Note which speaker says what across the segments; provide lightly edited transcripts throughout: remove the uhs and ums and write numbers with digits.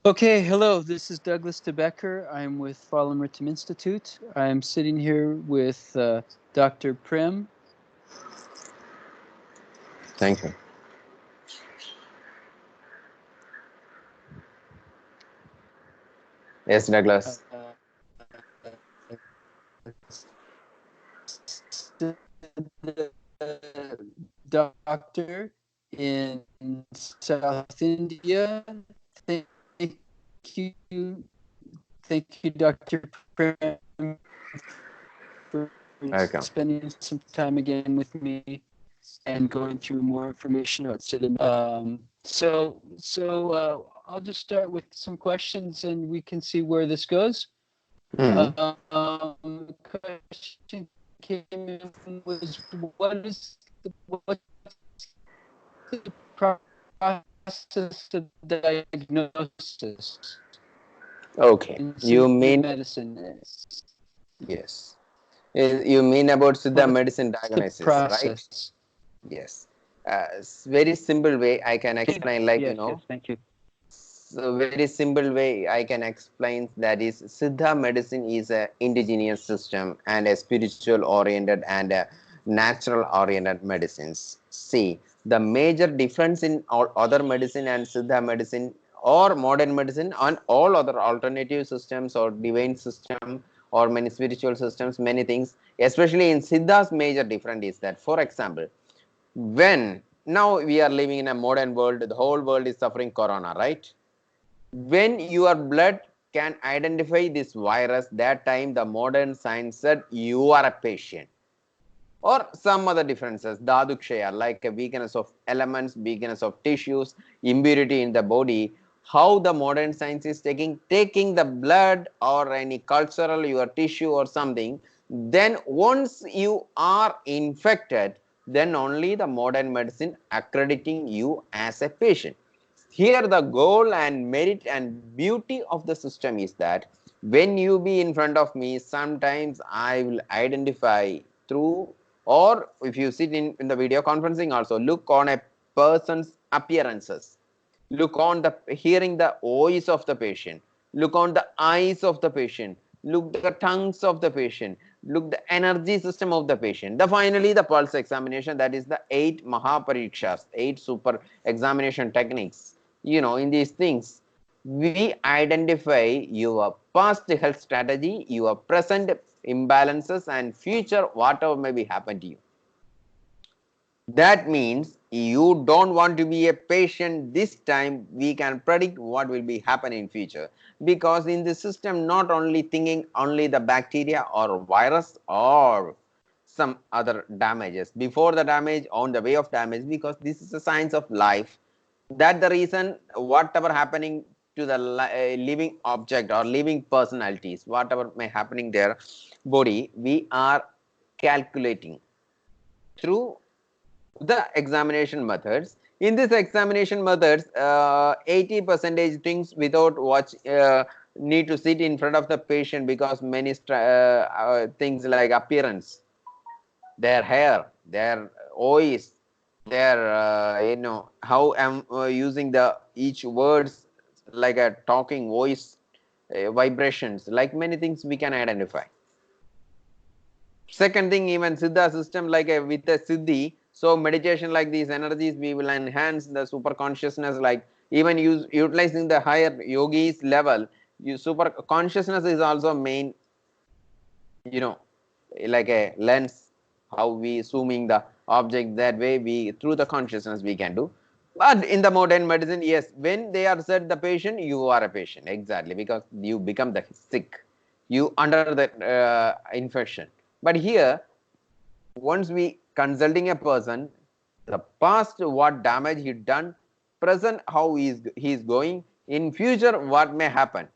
Speaker 1: Okay, hello. This is Douglas de Becker. I'm with Fallen Rhythm Institute. I'm sitting here with Dr. Prem.
Speaker 2: Thank you. Yes, Douglas.
Speaker 1: Doctor in South India. Thank you, Dr. Prem, for
Speaker 2: Welcome.
Speaker 1: spending some time again with me and going through more information about Siddha. I'll just start with some questions and we can see where this goes.
Speaker 2: Hmm.
Speaker 1: Question came in was what's the process of diagnosis
Speaker 2: Okay.
Speaker 1: in
Speaker 2: You
Speaker 1: Siddha
Speaker 2: mean
Speaker 1: medicine?
Speaker 2: yes. You mean about Siddha
Speaker 1: What's
Speaker 2: medicine
Speaker 1: the
Speaker 2: diagnosis, right?
Speaker 1: process?
Speaker 2: Yes. Very simple way I can explain,
Speaker 1: Yes, thank you.
Speaker 2: so very simple way I can explain that is Siddha medicine is a indigenous system and a spiritual oriented and a natural oriented medicines. See, the major difference in all other medicine and Siddha medicine or modern medicine and all other alternative systems or divine system or many spiritual systems, many things, especially in Siddha's major difference is that, for example, when now we are living in a modern world, the whole world is suffering corona, right? When your blood can identify this virus, that time the modern science said you are a patient. Or some other differences, dhadukshaya, like a weakness of elements, weakness of tissues, impurity in the body. How the modern science is taking the blood or any cultural your tissue or something. Then once you are infected, then only the modern medicine accrediting you as a patient. Here the goal and merit and beauty of the system is that when you be in front of me, sometimes I will identify through, or if you sit in the video conferencing also, look on a person's appearances, look on the hearing the voice of the patient, look on the eyes of the patient, look the tongues of the patient, look the energy system of the patient. The finally the pulse examination, that is the 8 mahaparikshas, 8 super examination techniques. In these things we identify your past health strategy, your present imbalances and future whatever may be happen to you. That means you don't want to be a patient this time, we can predict what will be happening in future, because in the system not only thinking only the bacteria or virus or some other damages before the damage, on the way of damage, because this is a science of life. That the reason whatever happening to the living object or living personalities, whatever may happening their body, we are calculating through the examination methods. In this examination methods, 80 percentage things without watch, need to sit in front of the patient, because many things like appearance, their hair, their voice, their how I'm using the each words, like a talking voice, vibrations, like many things we can identify. Second thing, even Siddha system, like with a Siddhi, so meditation like these energies, we will enhance the super consciousness, like even utilizing the higher yogis level, super consciousness is also main, you know, like a lens, how we zooming the object, that way we through the consciousness we can do. But in the modern medicine, yes, when they are said the patient, you are a patient, exactly, because you become the sick, you under the infection. But here, once we consulting a person, the past what damage he done, present how he is going, in future what may happen,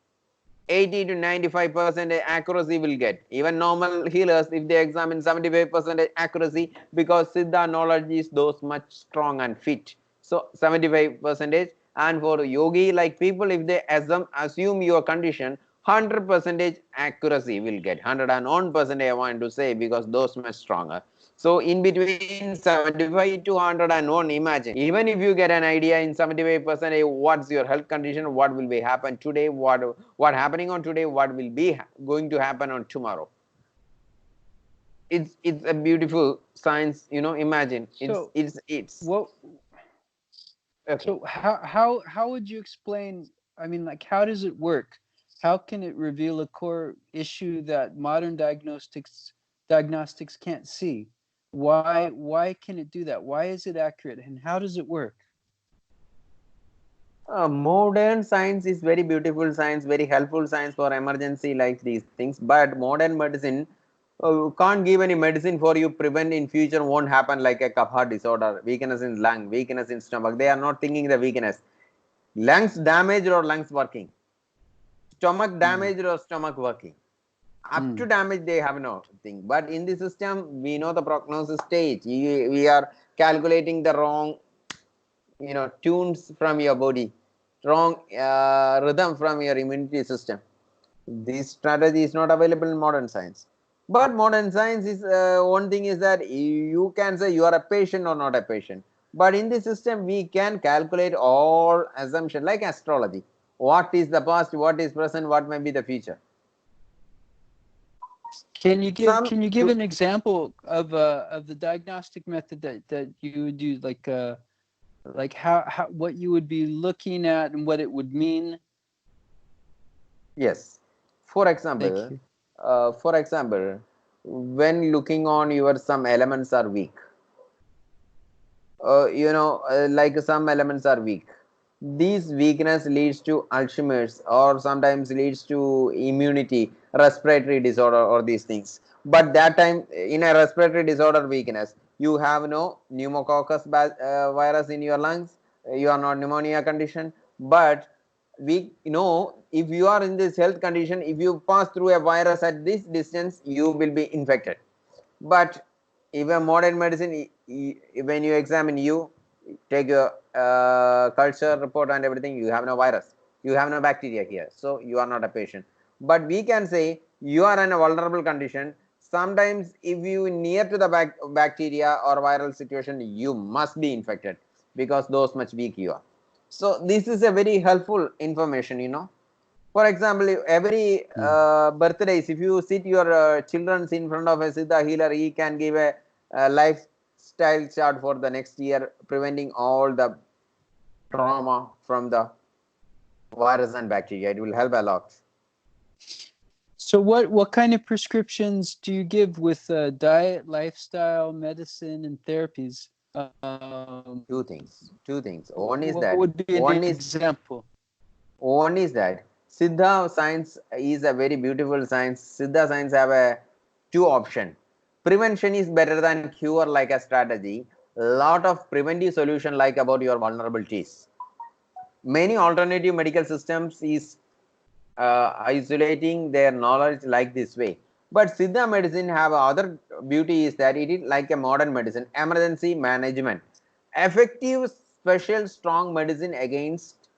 Speaker 2: 80 to 95% accuracy will get. Even normal healers, if they examine 75% accuracy, because Siddha knowledge is those much strong and fit. So 75%. And for yogi like people, if they assume your condition, 100% accuracy will get. 101% I want to say, because those much stronger. So in between 75 to 101, imagine, even if you get an idea in 75%, what's your health condition, what will be happen today, what happening on today, what will be going to happen on tomorrow. It's a beautiful science, imagine.
Speaker 1: So
Speaker 2: It's
Speaker 1: what?
Speaker 2: okay.
Speaker 1: So how would you explain? I mean, like, how does it work? How can it reveal a core issue that modern diagnostics can't see? Why can it do that? Why is it accurate? And how does it work?
Speaker 2: Modern science is very beautiful science, very helpful science for emergency like these things. But modern medicine can't give any medicine for you. Prevent in future won't happen like a kapha disorder, weakness in lung, weakness in stomach. They are not thinking the weakness. Lungs damaged or lungs working, stomach
Speaker 1: Mm.
Speaker 2: damaged or stomach working. Up to
Speaker 1: Mm.
Speaker 2: damage they have no thing. But in the system, we know the prognosis stage. We are calculating the wrong tunes from your body, wrong rhythm from your immunity system. This strategy is not available in modern science. But modern science is one thing is that you can say you are a patient or not a patient. But in this system we can calculate all assumption like astrology. What is the past, what is present, what may be the future. Some
Speaker 1: Can you give an example of the diagnostic method that you would do, like how what you would be looking at and what it would mean?
Speaker 2: yes. For
Speaker 1: Thank
Speaker 2: example,
Speaker 1: you.
Speaker 2: when looking on your some elements are weak, like some elements are weak. These weakness leads to Alzheimer's or sometimes leads to immunity, respiratory disorder or these things. But that time in a respiratory disorder weakness, you have no pneumococcus virus in your lungs, you are not pneumonia condition. But we know if you are in this health condition, if you pass through a virus at this distance, you will be infected. But even modern medicine, when you examine, you take your culture report and everything, you have no virus, you have no bacteria here, so you are not a patient. But we can say you are in a vulnerable condition. Sometimes if you near to the bacteria or viral situation, you must be infected because those much weak you are. So this is a very helpful information. For example, every
Speaker 1: Mm.
Speaker 2: birthdays, if you sit your children in front of a Siddha healer, he can give a lifestyle chart for the next year, preventing all the trauma from the virus and bacteria. It will help a lot.
Speaker 1: So what kind of prescriptions do you give with diet, lifestyle, medicine, and therapies?
Speaker 2: Two things.
Speaker 1: What would be an
Speaker 2: One is
Speaker 1: example?
Speaker 2: one is that Siddha science is a very beautiful science. Siddha science have a two option. Prevention is better than cure like a strategy. Lot of preventive solution like about your vulnerabilities. Many alternative medical systems is isolating their knowledge like this way. But Siddha medicine have other beauty is that it is like a modern medicine, emergency management, effective, special, strong medicine against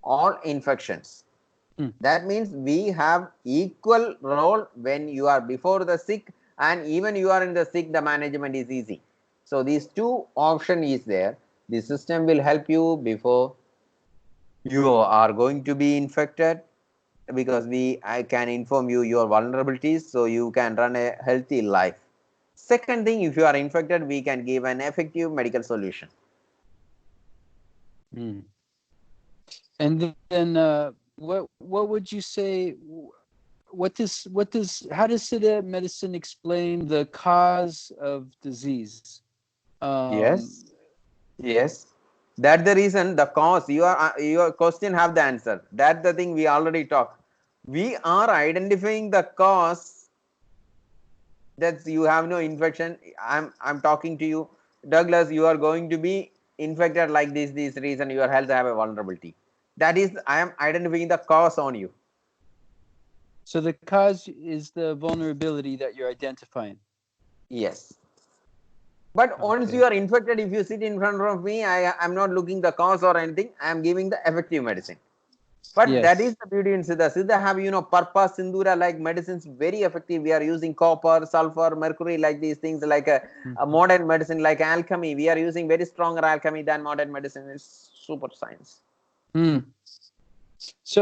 Speaker 2: all infections.
Speaker 1: Mm.
Speaker 2: That means we have equal role when you are before the sick and even you are in the sick, the management is easy. So these two option is there. The system will help you before you are going to be infected, because I can inform you your vulnerabilities so you can run a healthy life. Second thing, if you are infected, we can give an effective medical solution.
Speaker 1: Mm. And then what would you say? How does Siddha medicine explain the cause of disease? Um,
Speaker 2: Yes, yes. That's the reason the cause, your question have the answer. That's the thing we already talked. We are identifying the cause that you have no infection. I'm talking to you, Douglas, you are going to be infected like this reason your health have a vulnerability. That is, I am identifying the cause on you.
Speaker 1: so the cause is the vulnerability that you're identifying.
Speaker 2: Yes. But once you
Speaker 1: Okay.
Speaker 2: are infected, if you sit in front of me, I am not looking the cause or anything. I am giving the effective medicine. But that is
Speaker 1: Yes.
Speaker 2: the beauty in Siddha. Siddha have, purpose, sindura like medicines very effective. We are using copper, sulfur, mercury like these things like a
Speaker 1: Mhm.
Speaker 2: modern medicine like alchemy. We are using very stronger alchemy than modern medicine. It's super science.
Speaker 1: Mm. So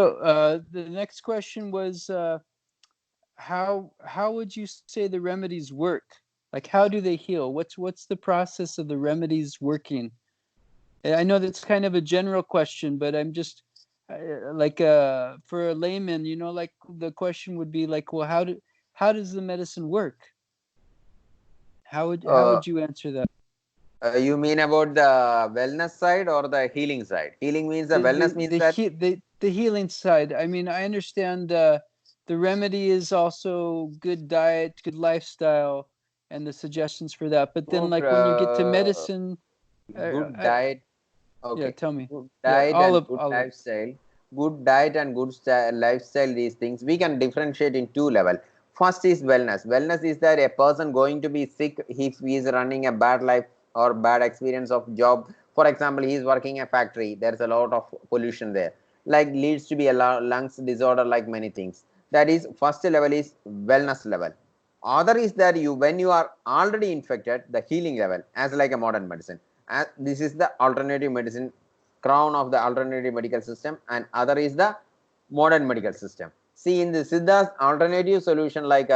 Speaker 1: the next question was how would you say the remedies work? Like how do they heal? What's the process of the remedies working? I know that's kind of a general question, but I'm just like for a layman, like the question would be like, well, how does the medicine work? How
Speaker 2: Uh,
Speaker 1: would you answer that?
Speaker 2: you mean about the wellness side or the healing side? Healing means the wellness means that.
Speaker 1: The healing side. I mean, I understand the remedy is also good diet, good lifestyle, and the suggestions for that. But then,
Speaker 2: Oh,
Speaker 1: like when you get to medicine,
Speaker 2: good
Speaker 1: I,
Speaker 2: diet.
Speaker 1: yeah,
Speaker 2: Okay,
Speaker 1: tell me.
Speaker 2: good
Speaker 1: Yeah,
Speaker 2: diet and good
Speaker 1: all of.
Speaker 2: lifestyle. Good diet and good lifestyle. These things we can differentiate in two level. First is wellness. Wellness is that a person going to be sick if he is running a bad life or bad experience of job. For example, he is working a factory. There is a lot of pollution there, like leads to be a lungs disorder, like many things. That is first level is wellness level. Other is that you when you are already infected, the healing level as like a modern medicine. And this is the alternative medicine crown of the alternative medical system, and other is the modern medical system. See, in the Siddha's alternative solution, like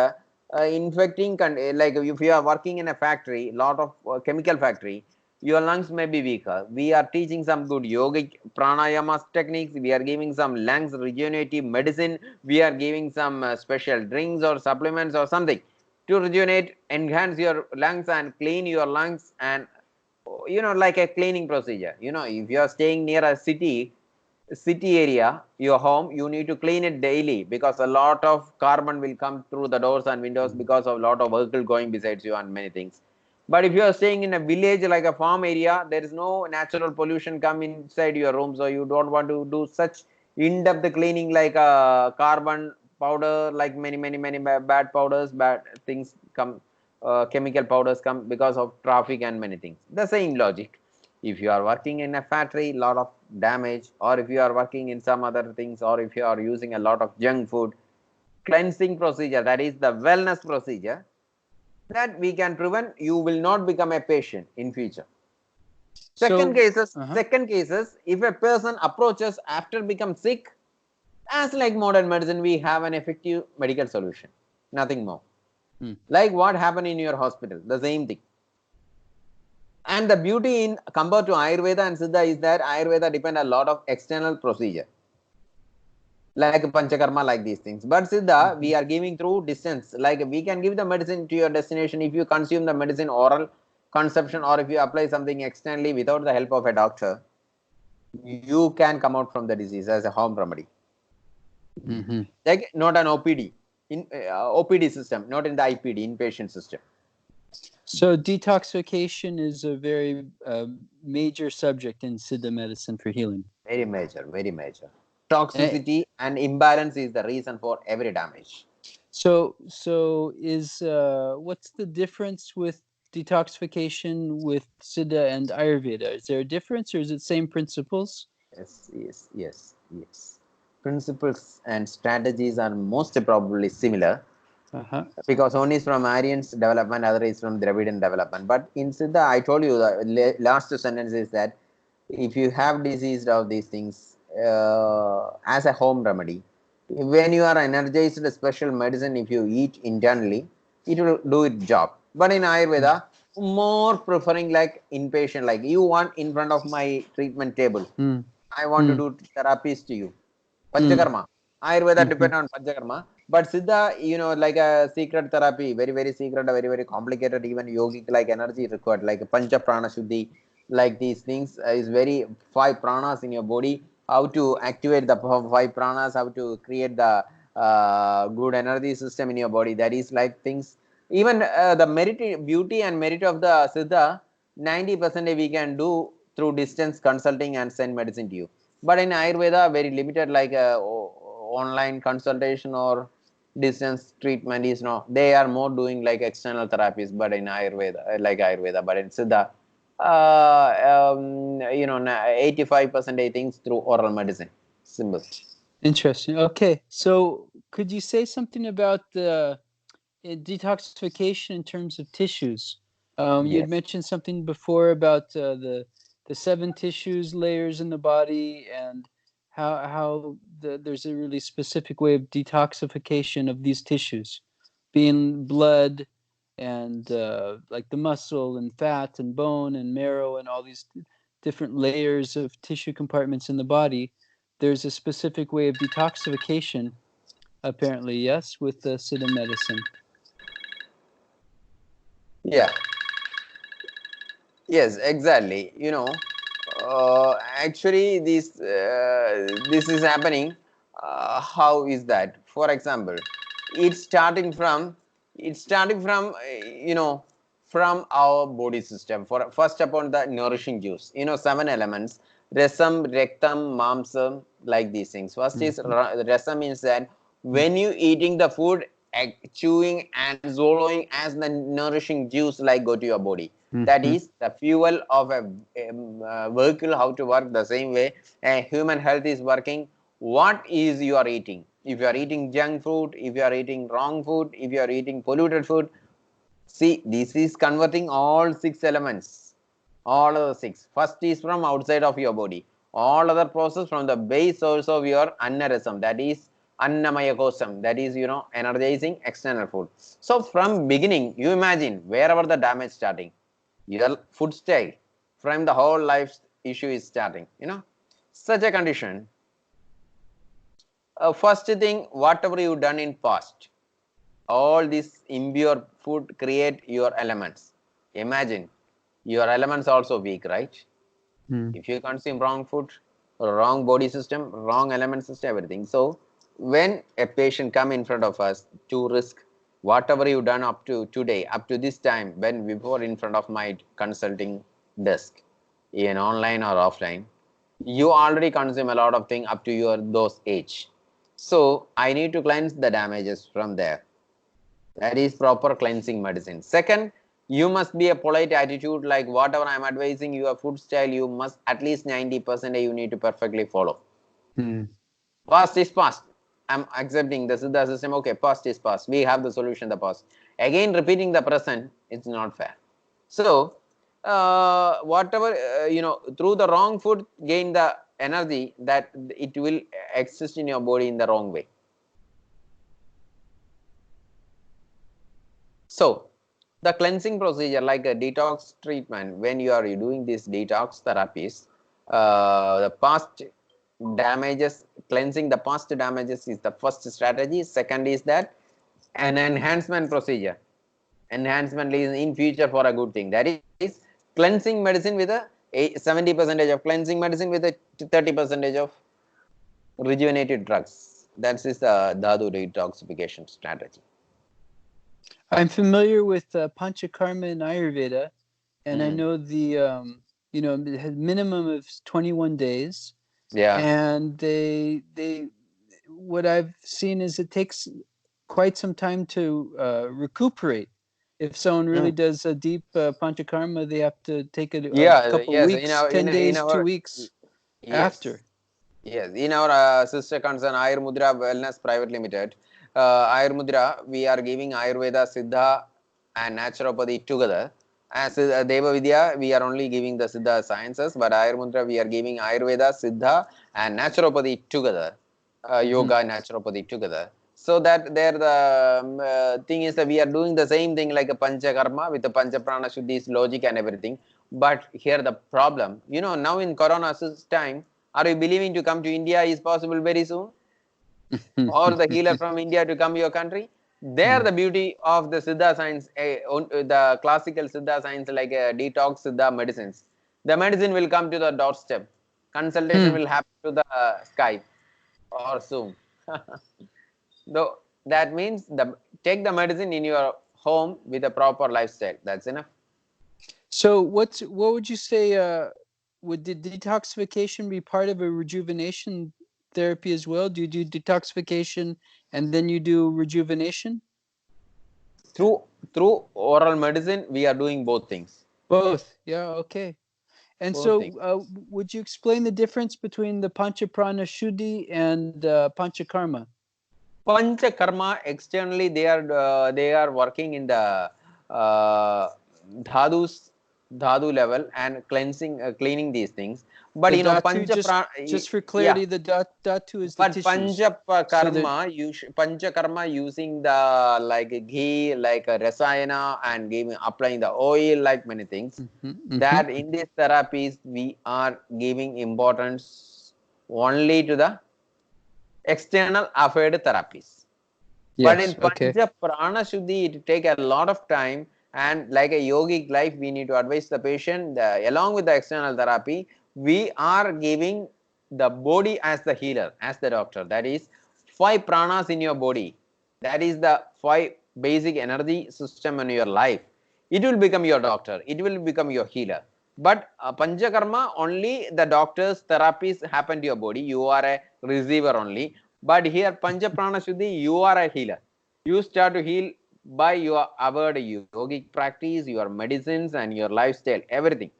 Speaker 2: infecting, like if you are working in a factory, lot of chemical factory, your lungs may be weaker. We are teaching some good yogic pranayama techniques. We are giving some lungs regenerative medicine. We are giving some special drinks or supplements or something to rejuvenate, enhance your lungs and clean your lungs, and like a cleaning procedure. If you are staying near a city area, your home, you need to clean it daily because a lot of carbon will come through the doors and windows
Speaker 1: Mhm.
Speaker 2: because of a lot of vehicle going besides you and many things. But if you are staying in a village like a farm area, there is no natural pollution come inside your room, so you don't want to do such in-depth cleaning like carbon powder, like many bad powders, bad things come, chemical powders come because of traffic and many things. The same logic. If you are working in a factory, lot of damage, or if you are working in some other things, or if you are using a lot of junk food, cleansing procedure, that is the wellness procedure, that we can prevent, you will not become a patient in future. second
Speaker 1: So,
Speaker 2: cases
Speaker 1: uh-huh.
Speaker 2: second cases if a person approaches after become sick, as like modern medicine, we have an effective medical solution, nothing more.
Speaker 1: Hmm.
Speaker 2: Like what happened in your hospital, the same thing. And the beauty in compared to Ayurveda and Siddha is that Ayurveda depend a lot of external procedure, like Panchakarma, like these things. But Siddha,
Speaker 1: Mhm.
Speaker 2: we are giving through distance. Like we can give the medicine to your destination if you consume the medicine oral consumption, or if you apply something externally without the help of a doctor, you can come out from the disease as a home remedy.
Speaker 1: Mhm.
Speaker 2: Like not an OPD in OPD system, not in the IPD inpatient system.
Speaker 1: So detoxification is a very major subject in Siddha medicine for healing.
Speaker 2: Very major, very major.
Speaker 1: Eh,
Speaker 2: Toxicity and imbalance is the reason for every damage.
Speaker 1: so is what's the difference with detoxification with Siddha and Ayurveda? Is there a difference, or is it same principles?
Speaker 2: Yes. Principles and strategies are most probably similar
Speaker 1: Uh-huh.
Speaker 2: because one is from Aryan's development, other is from Dravidian development. But in Siddha, I told you the last sentence is that if you have diseased of these things as a home remedy, when you are energized, a special medicine, if you eat internally, it will do its job. But in
Speaker 1: Mm.
Speaker 2: Ayurveda, more preferring like inpatient, like you want in front of my treatment table,
Speaker 1: Mm.
Speaker 2: I want to
Speaker 1: Mm.
Speaker 2: do therapies to you.
Speaker 1: Mm.
Speaker 2: Panchakarma. Ayurveda
Speaker 1: Mhm.
Speaker 2: depend on Panchakarma. But Siddha, like a secret therapy, very secret, very complicated, even yogic like energy required, like Pancha Prana Shuddhi, like these things is very five pranas in your body, how to activate the five pranas, how to create the good energy system in your body. That is like things, even the merit, beauty and merit of the Siddha, 90% we can do through distance consulting and send medicine to you. But in Ayurveda, very limited, like online consultation or distance treatment is no. They are more doing like external therapies, but in Ayurveda, like Ayurveda, but in Siddha, 85% I think through oral medicine. Simple.
Speaker 1: Interesting. Okay, so could you say something about the detoxification in terms of tissues? You had
Speaker 2: Yes.
Speaker 1: mentioned something before about the 7 tissues layers in the body, and how there's a really specific way of detoxification of these tissues, being blood and like the muscle and fat and bone and marrow and all these different layers of tissue compartments in the body. There's a specific way of detoxification, apparently, yes, with the Siddha medicine.
Speaker 2: Yeah. Yes, exactly. Actually, this is happening. How is that? For example, it's starting from from our body system. For first upon the nourishing juice. 7 elements: rasam, rektam, mamsam, like these things. First is
Speaker 1: Mm-hmm.
Speaker 2: rasam, means that when you eating the food, chewing and swallowing as the nourishing juice like go to your body. That
Speaker 1: Mm-hmm.
Speaker 2: is the fuel of a vehicle, how to work the same way human health is working. What is you are eating? If you are eating junk food, if you are eating wrong food, if you are eating polluted food, see, this is converting all 6 elements. All other 6. First is from outside of your body. All other process from the base source of your annarasam, that is annamaya kosam, that is energizing external food. So from beginning, you imagine wherever the damage starting, your food style, from the whole life issue is starting. Such a condition. First thing, whatever you done in past, all this impure food create your elements. Imagine your elements also weak, right?
Speaker 1: Mm.
Speaker 2: If you consume wrong food, wrong body system, wrong element system, everything. So when a patient come in front of us to risk whatever you done up to today, up to this time, when before in front of my consulting desk, in online or offline, you already consume a lot of thing up to your those age. So I need to cleanse the damages from there. That is proper cleansing medicine. Second, you must be a polite attitude, like whatever I am advising your food style, you must at least 90% you need to perfectly follow.
Speaker 1: Mm.
Speaker 2: Past is past. I'm accepting the Siddha system. Okay, past is past. We have the solution, the past. Again, repeating the present, it's not fair. So, whatever, through the wrong food, gain the energy that it will exist in your body in the wrong way. So, the cleansing procedure, like a detox treatment, when you are doing these detox therapies, the past damages, cleansing the past damages is the first strategy. Second is that an enhancement procedure. Enhancement is in future for a good thing. That is cleansing medicine with a 70% of cleansing medicine with a 30% of rejuvenated drugs. That is the dhatu detoxification strategy.
Speaker 1: I'm familiar with Panchakarma in Ayurveda, and I
Speaker 2: Mm.
Speaker 1: know the it has minimum of 21 days,
Speaker 2: Yeah.
Speaker 1: and they what I've seen is it takes quite some time to recuperate. If someone really
Speaker 2: Mm.
Speaker 1: does a deep Panchakarma, they have to take a
Speaker 2: Yeah,
Speaker 1: couple
Speaker 2: yes,
Speaker 1: weeks, 10
Speaker 2: in
Speaker 1: days, two
Speaker 2: our,
Speaker 1: weeks
Speaker 2: yes,
Speaker 1: after.
Speaker 2: yes, in our sister concern Ayurmudra Wellness Private Limited, Ayurmudra, we are giving Ayurveda, Siddha, and naturopathy together. As Deva Vidya, we are only giving the Siddha sciences, but Ayurmudra, we are giving Ayurveda, Siddha, and naturopathy together.
Speaker 1: Hmm.
Speaker 2: Yoga and naturopathy together. So that there the thing is that we are doing the same thing like a panchakarma with the panchaprana shuddhis logic and everything. But here the problem, now in Corona time, are you believing to come to India is possible very soon? Or the healer from India to come to your country? There the beauty of the Siddha science, the classical Siddha science like detox Siddha medicines. The medicine will come to the doorstep. Consultation
Speaker 1: Hmm.
Speaker 2: will happen to the Skype or Zoom. Though that means take the medicine in your home with a proper lifestyle. That's enough.
Speaker 1: So what would you say? Would the detoxification be part of a rejuvenation therapy as well? Do you do detoxification and then you do rejuvenation?
Speaker 2: Through through oral medicine, we are doing both things.
Speaker 1: Both. Yeah. Okay. And
Speaker 2: Poor
Speaker 1: so,
Speaker 2: thing.
Speaker 1: would you explain the difference between the Panchaprana Shuddhi and Panchakarma?
Speaker 2: Panchakarma externally they are working in the uh, dhadus dhadu level and cleaning these things. But
Speaker 1: The
Speaker 2: you know
Speaker 1: dhatu,
Speaker 2: pancha
Speaker 1: just for
Speaker 2: yeah.
Speaker 1: clarity, the dhatu is the
Speaker 2: But
Speaker 1: tissues. So that
Speaker 2: panchakarma using the like ghee, like a rasayana, and giving applying the oil, like many things.
Speaker 1: mhm, mhm.
Speaker 2: That in these therapies we are giving importance only to the external affair therapies. But in
Speaker 1: Yes. Okay.
Speaker 2: Pancha Prana Shuddhi, it take a lot of time, and like a yogic life, we need to advise the patient along with the external therapy. We are giving the body as the healer, as the doctor. That is five pranas in your body. That is the five basic energy system in your life. It will become your doctor. It will become your healer. But Panchakarma, only the doctor's therapies happen to your body. You are a receiver only. But here, Pancha Prana Shuddhi, you are a healer. You start to heal by your avoid yogic practice, your medicines, and your lifestyle, everything.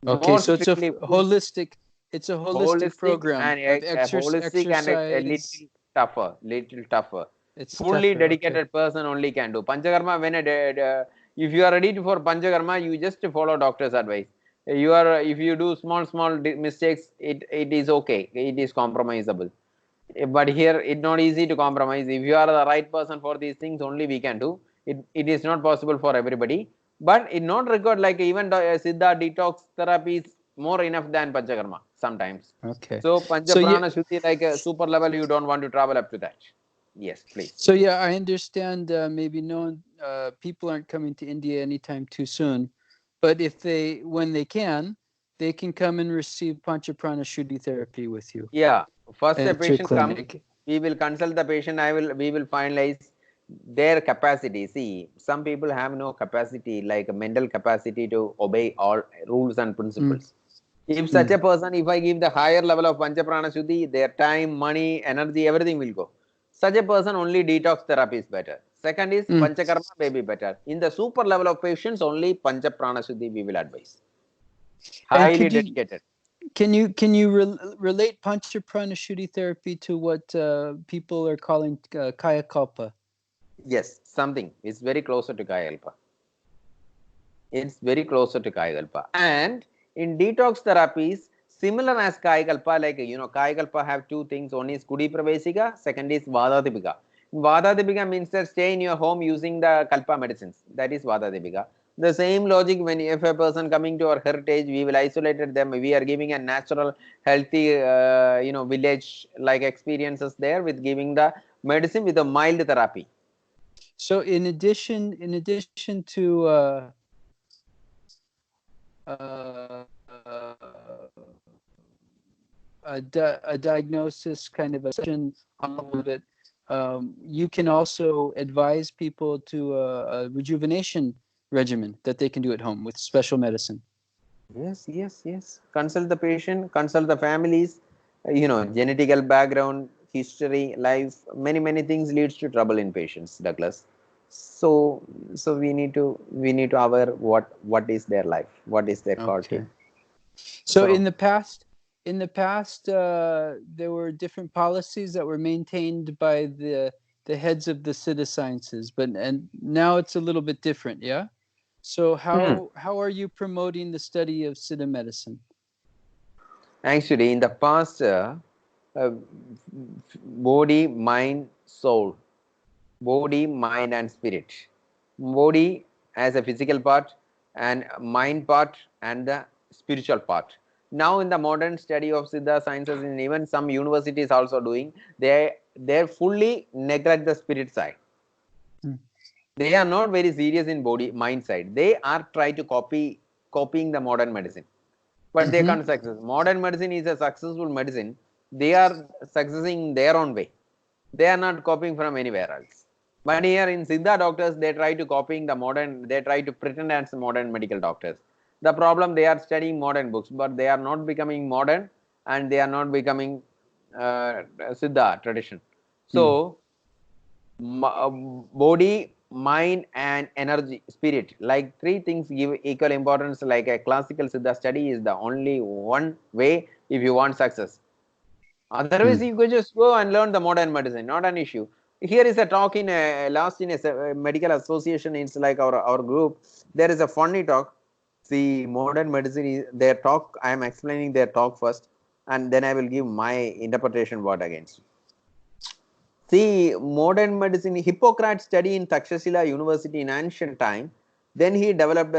Speaker 1: Okay.
Speaker 2: More
Speaker 1: So it's a
Speaker 2: strictly food,
Speaker 1: holistic. It's a holistic
Speaker 2: holistic
Speaker 1: program
Speaker 2: and
Speaker 1: of
Speaker 2: holistic and a
Speaker 1: exercise.
Speaker 2: little tougher, little tougher.
Speaker 1: It's
Speaker 2: Fully
Speaker 1: tougher. Okay.
Speaker 2: dedicated person only can do Panchakarma. If you are ready for Panchakarma, you just follow doctor's advice. You are if you do small mistakes, it is okay. It is compromisable. But here it's not easy to compromise. If you are the right person for these things, only we can do it. It is not possible for everybody, but it not required. Like even Siddha detox therapy is more enough than Panchakarma sometimes.
Speaker 1: Okay.
Speaker 2: So
Speaker 1: So yeah.
Speaker 2: Panchaprana Shuddhi, like a super level, you don't want to travel up to that. Yes, please.
Speaker 1: So yeah, I understand. Maybe no people aren't coming to India anytime too soon, but if when they can come and receive Panchaprana Shuddhi therapy with you
Speaker 2: Yeah, first a
Speaker 1: at your
Speaker 2: patient come,
Speaker 1: clinic.
Speaker 2: we will consult the patient. We will finalize their capacity. See, some people have no capacity, like a mental capacity to obey all rules and
Speaker 1: Mm,
Speaker 2: principles. If such
Speaker 1: mm.
Speaker 2: a person, if I give the higher level of Panchaprana Shuddhi, their time, money, energy, everything will go. Such a person, only detox therapy is better. Second is
Speaker 1: Mm.
Speaker 2: Panchakarma may be better. In the super level of patients, only Panchaprana Shuddhi we will advise.
Speaker 1: And
Speaker 2: Highly dedicated.
Speaker 1: can you relate Panchaprana Shuddhi therapy to what people are calling Kaya Kalpa?
Speaker 2: Yes, something. It's very closer to Kayalpa. It's very closer to Kayakalpa. And in detox therapies, similar as Kayakalpa, like Kayakalpa have two things. One is Kudi Pravesika, second is Vadadipika. Vadadipika means that stay in your home using the Kalpa medicines. That is Vadadipika. The same logic when if a person coming to our heritage, we will isolate them. We are giving a natural, healthy, village like experiences there with giving the medicine with a mild therapy.
Speaker 1: So in addition to a diagnosis, kind of a session on all of it, you can also advise people to a rejuvenation regimen that they can do at home with special medicine.
Speaker 2: Yes, yes, yes. Consult the patient, consult the families, genetical background, history, life, many things leads to trouble in patients, Douglas. So, so we need to aware what is their life, what is their quality.
Speaker 1: Okay. So
Speaker 2: So,
Speaker 1: in the past, there were different policies that were maintained by the heads of the Siddha sciences, but and now it's a little bit different. Yeah. So
Speaker 2: hmm,
Speaker 1: how are you promoting the study of Siddha medicine?
Speaker 2: actually, in the past, uh, body, mind, soul, body, mind, and spirit. Body as a physical part, and mind part, and the spiritual part. Now, in the modern study of Siddha sciences, and even some universities also doing, they fully neglect the spirit side.
Speaker 1: Hmm.
Speaker 2: They are not very serious in body mind side. They are trying to copying the modern medicine, but they
Speaker 1: Mm-hmm.
Speaker 2: can't success. Modern medicine is a successful medicine. They are succeeding their own way. They are not copying from anywhere else. But here in Siddha doctors, they try to copying the modern, they try to pretend as modern medical doctors. The problem, they are studying modern books, but they are not becoming modern, and they are not becoming Siddha tradition.
Speaker 1: Hmm.
Speaker 2: So, body mind and energy, spirit. Like three things give equal importance. Like a classical Siddha study is the only one way if you want success. Otherwise,
Speaker 1: Mm.
Speaker 2: you could just go and learn the modern medicine, not an issue. Here is a talk in a last in a medical association. It's like our group. There is a funny talk. See, modern medicine is their talk. I am explaining their talk first, and then I will give my interpretation what against. See, modern medicine, Hippocrates studied in Takshashila University in ancient time. Then he developed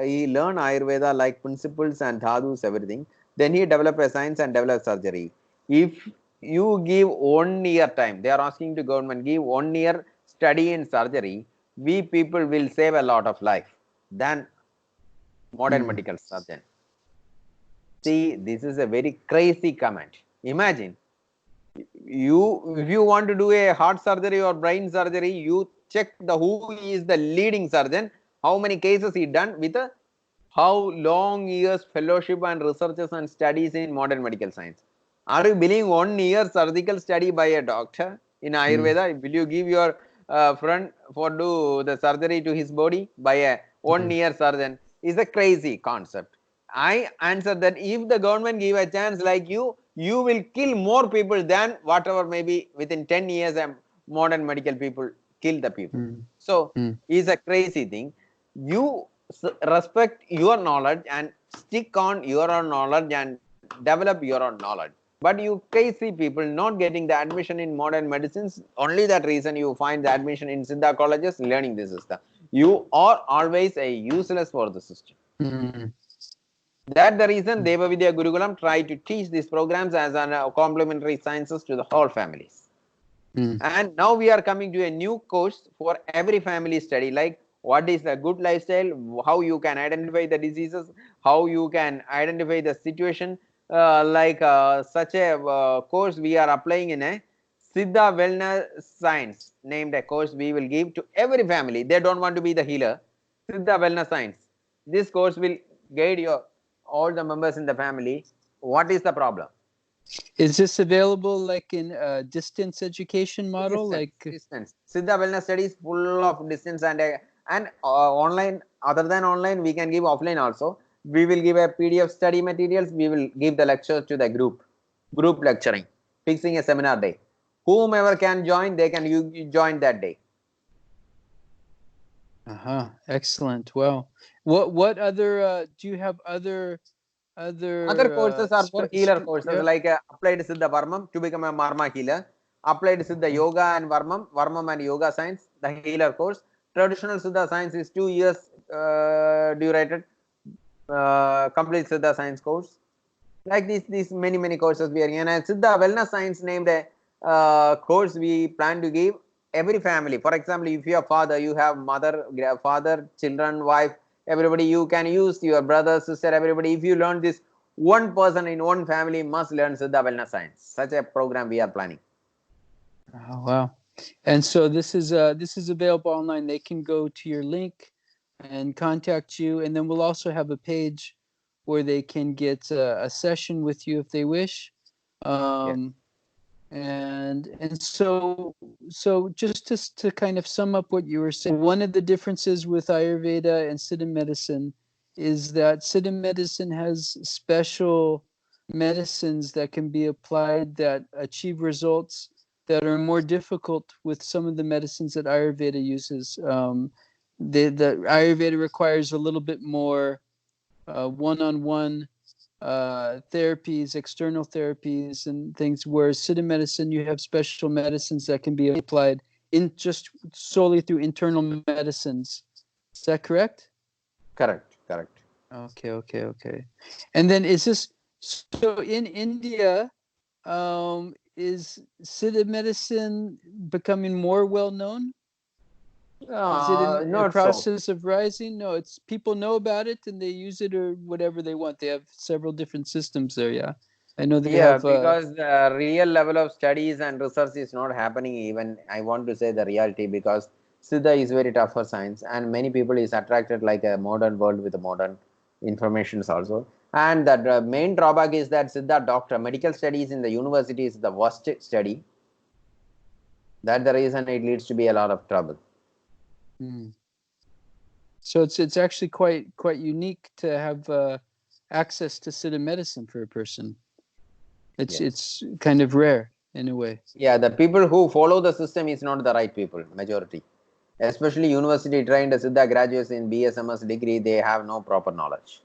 Speaker 2: he learned Ayurveda like principles and dhadus, everything. Then he developed a science and developed surgery. If you give 1 year time, they are asking to government, give 1 year study in surgery, we people will save a lot of life than modern
Speaker 1: Mm.
Speaker 2: medical surgeon. See, this is a very crazy comment. Imagine you if you want to do a heart surgery or brain surgery, you check the who is the leading surgeon, how many cases he done with a how long years fellowship and researches and studies in modern medical science. Are you believing 1 year surgical study by a doctor in
Speaker 1: Mm.
Speaker 2: Ayurveda? Will you give your friend for do the surgery to his body by a one
Speaker 1: Mm.
Speaker 2: year surgeon? Is a crazy concept. I answer that if the government give a chance like you will kill more people than whatever maybe within 10 years modern medical people kill the people.
Speaker 1: Mm.
Speaker 2: So
Speaker 1: Mm.
Speaker 2: it's a crazy thing. You respect your knowledge and stick on your own knowledge and develop your own knowledge. But you crazy people not getting the admission in modern medicines, only that reason you find the admission in Siddha colleges learning this system. You are always a useless for the system.
Speaker 1: Mm.
Speaker 2: That the reason Deva Vidya Gurukulam tried to teach these programs as an complementary sciences to the whole families.
Speaker 1: Mm.
Speaker 2: And now we are coming to a new course for every family study, like what is the good lifestyle, how you can identify the diseases, how you can identify the situation. Such a course we are applying in a Siddha Wellness Science named a course we will give to every family. They don't want to be the healer. Siddha Wellness Science. This course will guide your all the members in the family. What is the problem?
Speaker 1: Is this available like in a distance education model? Like,
Speaker 2: Distance. Siddha Wellness studies full of distance and online. Other than online, we can give offline also. We will give a PDF study materials. We will give the lecture to the group lecturing, fixing a seminar day. Whomever can join, they can you join that day.
Speaker 1: excellent. Well, what other do you have
Speaker 2: Other
Speaker 1: other
Speaker 2: courses are for healer courses
Speaker 1: yeah.
Speaker 2: like applied Siddha Varmam to become a Marma healer, applied Siddha
Speaker 1: Uh-huh.
Speaker 2: Yoga and Varmam and Yoga Science, the healer course. Traditional Siddha Science is 2 years durated, complete Siddha Science course. Like these many courses we are in. And Siddha Wellness Science named a course we plan to give every family. For example, if you have father, you have mother, father, children, wife, everybody, you can use your brother, sister, everybody. If you learn this, one person in one family must learn Siddha Wellness Science. Such a program we are planning.
Speaker 1: Oh, wow. And so this is available online. They can go to your link and contact you, and then we'll also have a page where they can get a session with you if they wish.
Speaker 2: Yes,
Speaker 1: And so just to kind of sum up what you were saying, one of the differences with Ayurveda and Siddha medicine is that Siddha medicine has special medicines that can be applied that achieve results that are more difficult with some of the medicines that Ayurveda uses. The Ayurveda requires a little bit more one-on-one therapies, external therapies, and things. Whereas Siddha medicine, you have special medicines that can be applied in just solely through internal medicines. Is that correct?
Speaker 2: correct, correct.
Speaker 1: Okay. And then is this so in India? Is Siddha medicine becoming more well known? Is it in a
Speaker 2: Not so.
Speaker 1: process of rising? No, it's people know about it and they use it or whatever they want. They have several different systems there. Yeah, I know they
Speaker 2: Yeah,
Speaker 1: have.
Speaker 2: because the real level of studies and research is not happening. Even I want to say the reality because Siddha is very tough for science, and many people is attracted like a modern world with the modern informations also. And that main drawback is that Siddha doctor medical studies in the university is the worst study. That's the reason it leads to be a lot of trouble.
Speaker 1: Mm. So it's actually quite unique to have access to Siddha medicine for a person.
Speaker 2: Yes.
Speaker 1: It's kind of rare in a way.
Speaker 2: Yeah, the people who follow the system is not the right people, majority. Especially university trained Siddha graduates in BSMS degree, they have no proper knowledge.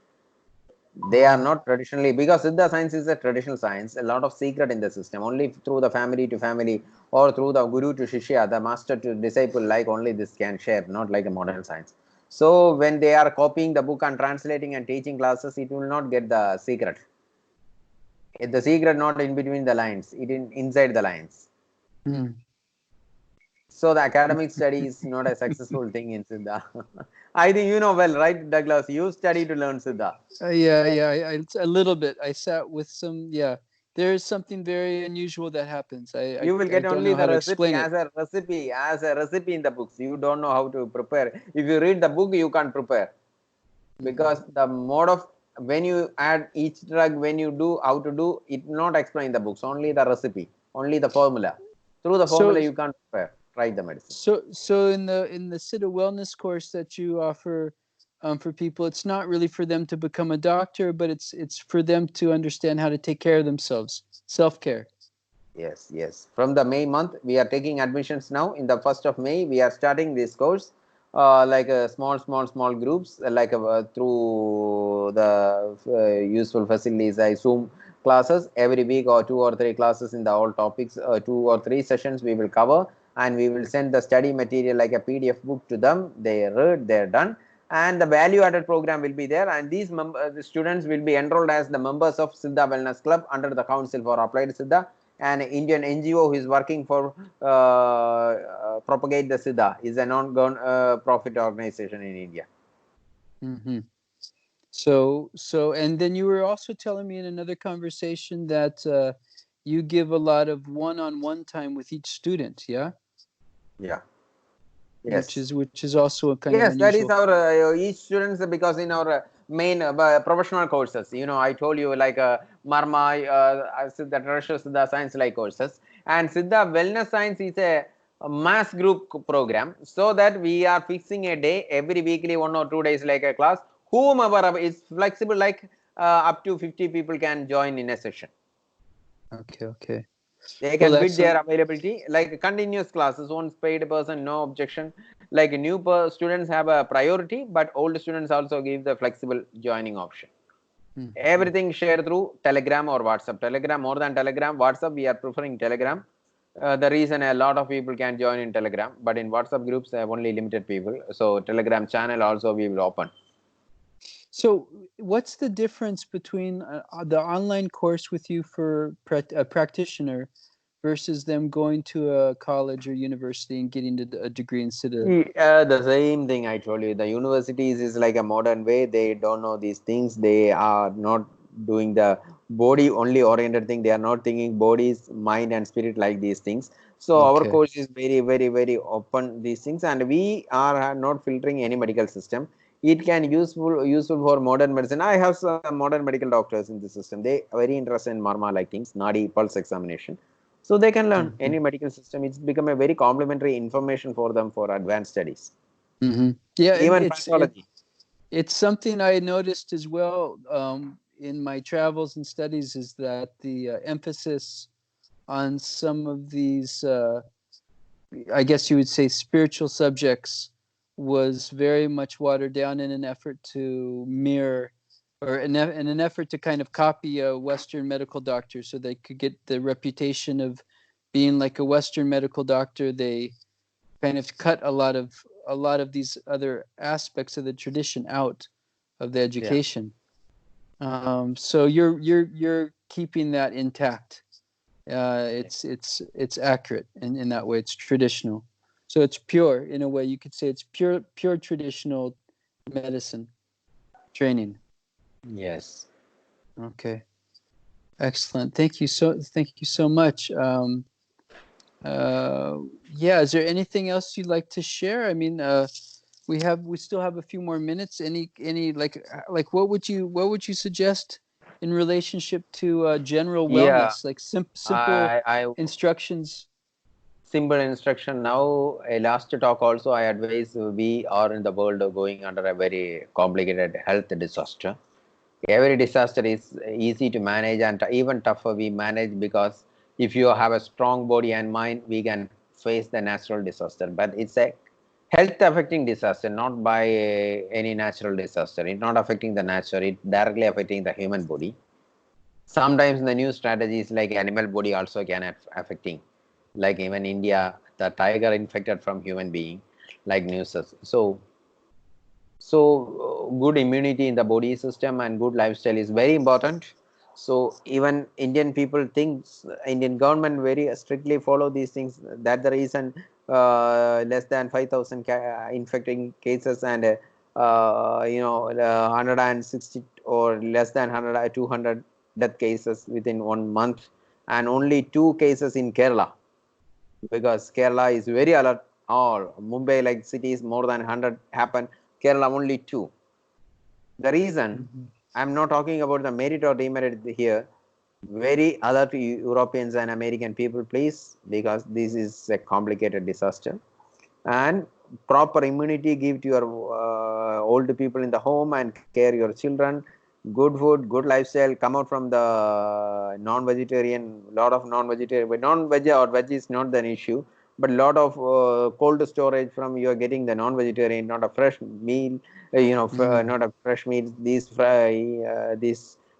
Speaker 2: They are not traditionally, because Siddha science is a traditional science, a lot of secret in the system. Only through the family to family or through the guru to shishya, the master to disciple, like only this can share, not like a modern science. So when they are copying the book and translating and teaching classes, it will not get the secret. The secret not in between the lines, it in inside the lines.
Speaker 1: Mm.
Speaker 2: So the academic study is not a successful thing in Siddha. I think you know well, right, Douglas? You study to learn Siddha.
Speaker 1: It's a little bit. I sat with some. Yeah, there is something very unusual that happens.
Speaker 2: You will
Speaker 1: I
Speaker 2: get
Speaker 1: don't
Speaker 2: only
Speaker 1: know how
Speaker 2: the
Speaker 1: to
Speaker 2: recipe
Speaker 1: explain it.
Speaker 2: as a recipe in the books. You don't know how to prepare. If you read the book, you can't prepare, because
Speaker 1: Mm.
Speaker 2: the mode of when you add each drug, when you do how to do it, not explain the books, only the recipe, only the formula. Through the formula
Speaker 1: So
Speaker 2: you can't prepare, try the medicine.
Speaker 1: so in the Siddha wellness course that you offer for people, it's not really for them to become a doctor, but it's for them to understand how to take care of themselves, self care.
Speaker 2: Yes, yes. From the May month, we are taking admissions now. In the 1st of May, we are starting this course, like small groups, through the useful facilities, like Zoom classes every week, or 2 or 3 classes in the all topics, 2 or 3 sessions we will cover, and we will send the study material like a PDF book to them. They read, they're done, and the value added program will be there. And these the students will be enrolled as the members of Siddha Wellness Club under the Council for Applied Siddha, an Indian NGO who is working for propagate the Siddha, is a non-profit organization in India.
Speaker 1: Hmm. And then you were also telling me in another conversation that you give a lot of one-on-one time with each student, yeah,
Speaker 2: Yeah.
Speaker 1: which
Speaker 2: Yes.
Speaker 1: is which is also a kind of
Speaker 2: Yes, that is
Speaker 1: unusual.
Speaker 2: our each students, because in our main professional courses, I told you like Marma, Siddha Traditional Siddha Science like courses, and Siddha Wellness Science is a mass group program, so that we are fixing a day every weekly, 1 or 2 days like a class. Whomever is flexible, like up to 50 people can join in a session.
Speaker 1: Okay, okay.
Speaker 2: They
Speaker 1: Well,
Speaker 2: can bid their
Speaker 1: excellent.
Speaker 2: availability like continuous classes. Once paid person, no objection. Like new students have a priority, but old students also give the flexible joining option.
Speaker 1: Mhm.
Speaker 2: Everything shared through Telegram or WhatsApp. Telegram more than Telegram. WhatsApp, we are preferring Telegram. The reason a lot of people can join in Telegram, but in WhatsApp groups they have only limited people. So Telegram channel also we will open.
Speaker 1: So, what's the difference between the online course with you for a practitioner versus them going to a college or university and getting a degree in Siddha?
Speaker 2: The same thing I told you. The universities is like a modern way. They don't know these things. They are not doing the body only oriented thing. They are not thinking bodies, mind, and spirit like these things. So our
Speaker 1: Okay.
Speaker 2: course is very open these things, and we are not filtering any medical system. It can useful for modern medicine. I have some modern medical doctors in the system. They are very interested in marma like things, nadi pulse examination, so they can learn
Speaker 1: Hmm.
Speaker 2: any medical system. It's become a very complementary information for them for advanced studies,
Speaker 1: Hmm. Yeah, and
Speaker 2: even pathology.
Speaker 1: it's something I noticed as well in my travels and studies is that the emphasis on some of these, I guess you would say, spiritual subjects was very much watered down in an effort to mirror or in an effort to kind of copy a Western medical doctor so they could get the reputation of being like a Western medical doctor. They kind of cut a lot of these other aspects of the tradition out of the
Speaker 2: Yeah.
Speaker 1: education. So you're keeping that intact. It's accurate in that way. It's traditional, so it's pure in a way. You could say it's pure traditional medicine training.
Speaker 2: Yes.
Speaker 1: Okay, excellent. Thank you so much. Uh, yeah, is there anything else you'd like to share? I mean, we still have a few more minutes. Any like what would you suggest in relationship to general
Speaker 2: Yeah.
Speaker 1: wellness, like simple
Speaker 2: I
Speaker 1: instructions?
Speaker 2: simple instruction. Now a last talk also I advise, we are in the world going under a very complicated health disaster. Every disaster is easy to manage and even tougher we manage, because if you have a strong body and mind, we can face the natural disaster. But it's a health affecting disaster, not by any natural disaster. It's not affecting the nature, it directly affecting the human body. Sometimes the new strategies like animal body also can affecting, like even India, the tiger infected from human being, like news. So good immunity in the body system and good lifestyle is very important. So even Indian people thinks, Indian government very strictly follow these things. That the reason less than 5,000 infecting cases and 160 or less than 100 200 death cases within 1 month, and only 2 cases in Kerala, because Kerala is very alert. All Mumbai like cities more than 100 happen. Kerala only 2. The reason,
Speaker 1: Mhm.
Speaker 2: I'm not talking about the merit or demerit here. Very alert Europeans and American people, please, because this is a complicated disaster. And proper immunity give to your old people in the home and care your children. Good food, good lifestyle. Come out from the non-vegetarian. Lot of non-vegetarian, but non-veg or veg is not an issue. But lot of cold storage from you are getting the non-vegetarian, not a fresh meal.
Speaker 1: Mm.
Speaker 2: Not a fresh meal. This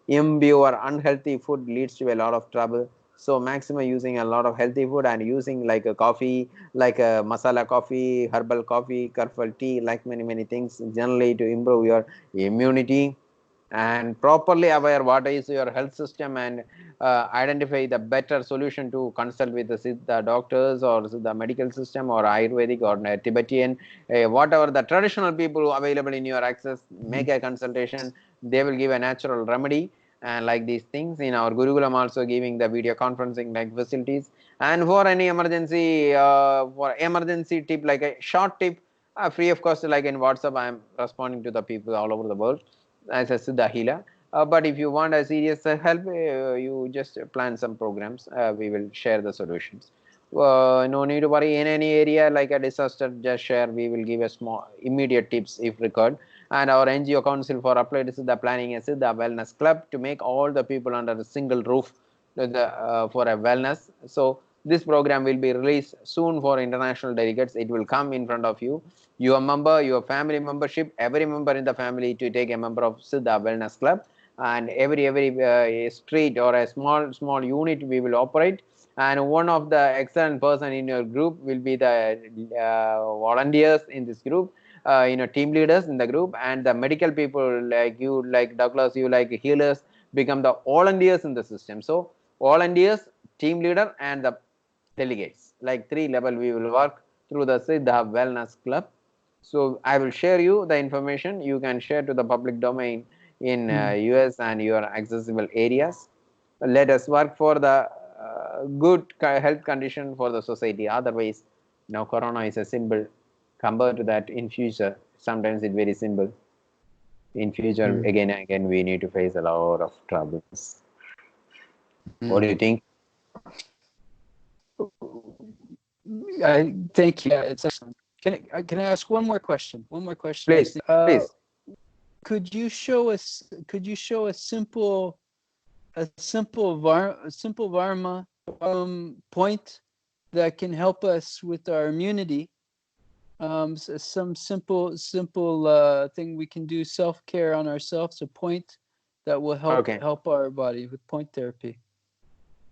Speaker 2: impure or unhealthy food leads to a lot of trouble. So maximum using a lot of healthy food and using like a coffee, like a masala coffee, herbal coffee, herbal tea, like many things generally to improve your immunity, and properly aware what is your health system, and identify the better solution to consult with the Siddha doctors or the medical system or Ayurvedic or Tibetan, whatever the traditional people available in your access, make
Speaker 1: Mhm.
Speaker 2: a consultation. They will give a natural remedy. And like these things in our Gurukulam also giving the video conferencing like facilities. And for any emergency, for emergency tip, like a short tip, free of cost, like in WhatsApp, I am responding to the people all over the world as a Siddha healer. But if you want a serious help, you just plan some programs. We will share the solutions. No need to worry in any area like a disaster. Just share. We will give a small immediate tips if required. And our NGO Council for Applied Siddha Planning a Siddha Wellness Club to make all the people under a single roof for a wellness. So this program will be released soon for international delegates. It will come in front of you. Your member, your family membership, every member in the family to take a member of Siddha Wellness Club, and every street or a small unit we will operate. And one of the excellent person in your group will be the volunteers in this group, team leaders in the group, and the medical people like you, like Douglas, you like healers, become the volunteers in the system. So volunteers, team leader, and the delegates, like 3 level we will work through the Siddha Wellness Club. So I will share you the information. You can share to the public domain in
Speaker 1: Mm.
Speaker 2: US and your accessible areas. Let us work for the good health condition for the society. Otherwise, now Corona is a symbol. Compared to that, in future, sometimes it's very simple. In future,
Speaker 1: Mm.
Speaker 2: again and again, we need to face a lot of troubles. What
Speaker 1: Mm.
Speaker 2: do you think?
Speaker 1: I thank you. Yeah, it's excellent. Can I ask one more question? One more question. I
Speaker 2: Please,
Speaker 1: think.
Speaker 2: please.
Speaker 1: Could you show us? Could you show a simple varma point that can help us with our immunity? Some simple thing we can do, self-care on ourselves. A point that will help
Speaker 2: Okay.
Speaker 1: help our body with point therapy.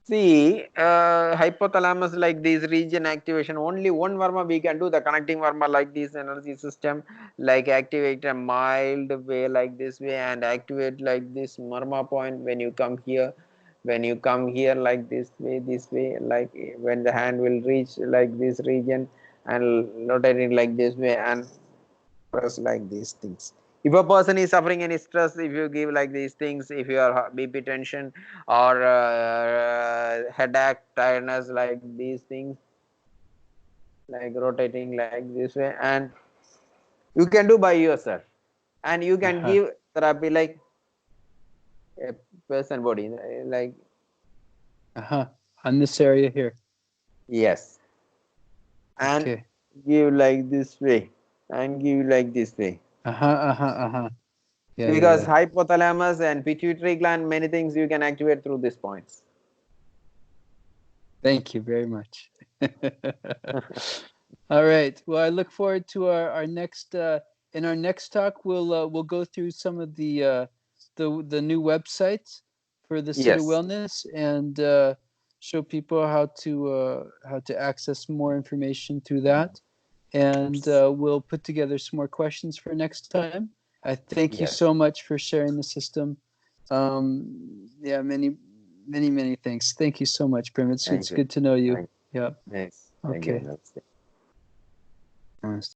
Speaker 2: See, hypothalamus like this region activation, only one varma we can do, the connecting varma like this energy system, like activate a mild way like this way and activate like this marma point when you come here. When you come here like this way, like when the hand will reach like this region and rotating like this way and press like these things. If a person is suffering any stress, if you give like these things, if you are BP tension or headache, tiredness, like these things, like rotating like this way, and you can do by yourself, and you can
Speaker 1: Uh-huh.
Speaker 2: give therapy like a person body, like
Speaker 1: Uh-huh. On this area here.
Speaker 2: yes. and
Speaker 1: Okay.
Speaker 2: give like this way and give like this way.
Speaker 1: Yeah, yeah,
Speaker 2: Because
Speaker 1: yeah.
Speaker 2: hypothalamus and pituitary gland, many things you can activate through these points.
Speaker 1: Thank you very much. All right. Well, I look forward to our next in our next talk. We'll go through some of the new websites for the Siddha
Speaker 2: Yes,
Speaker 1: Wellness and show people how to access more information through that. And we'll put together some more questions for next time. I thank you
Speaker 2: yes.
Speaker 1: so much for sharing the system. Yeah, many thanks. Thank you so much, Prem. It's
Speaker 2: Thank you.
Speaker 1: good to know you.
Speaker 2: Thank
Speaker 1: Yeah.
Speaker 2: you. Yes. Thank you.
Speaker 1: Okay.
Speaker 2: Namaste.
Speaker 1: Namaste.